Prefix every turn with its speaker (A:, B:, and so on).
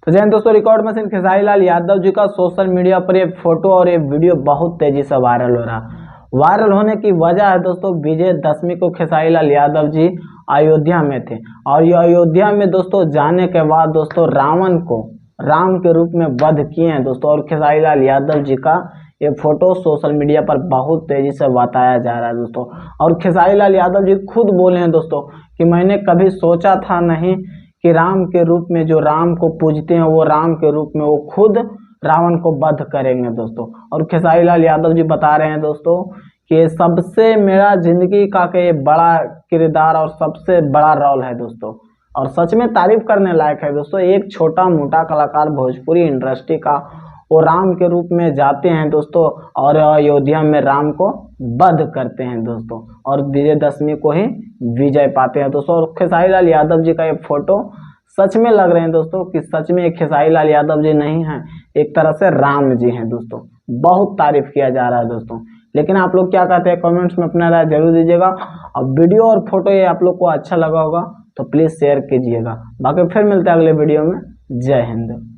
A: तो जैन दोस्तों, record machine Khesari Lal Yadav ji का सोशल मीडिया पर ये फोटो और ये वीडियो बहुत तेजी से वायरल हो रहा। वायरल होने की वजह है दोस्तों, विजयदशमी को खेसारी लाल यादव जी अयोध्या में थे और ये अयोध्या में दोस्तों जाने के बाद दोस्तों रावण को राम के रूप में वध किए हैं दोस्तों। और खेसारी लाल यादव जी का ये फोटो सोशल मीडिया पर बहुत तेजी से बताया जा रहा है दोस्तों। और खेसारी लाल यादव जी खुद बोले हैं दोस्तों कि मैंने कभी सोचा था नहीं कि राम के रूप में, जो राम को पूजते हैं वो राम के रूप में वो खुद रावण को वध करेंगे दोस्तों। और खेसारी लाल यादव जी बता रहे हैं दोस्तों कि सबसे मेरा जिंदगी का के बड़ा किरदार और सबसे बड़ा रोल है दोस्तों। और सच में तारीफ करने लायक है दोस्तों। एक छोटा मोटा कलाकार भोजपुरी इंडस्ट्री का वो राम के रूप में जाते हैं दोस्तों और अयोध्या में राम को वध करते हैं दोस्तों और विजयदशमी को ही विजय पाते हैं दोस्तों। और खेसारी लाल यादव जी का ये फोटो सच में लग रहे हैं दोस्तों कि सच में खेसारी लाल यादव जी नहीं हैं, एक तरह से राम जी हैं दोस्तों। बहुत तारीफ किया जा रहा है दोस्तों। लेकिन आप लोग क्या कहते हैं कमेंट्स में अपना राय जरूर दीजिएगा। और वीडियो और फोटो ये आप लोग को अच्छा लगा होगा तो प्लीज शेयर कीजिएगा। बाकी फिर मिलते हैं अगले वीडियो में। जय हिंद।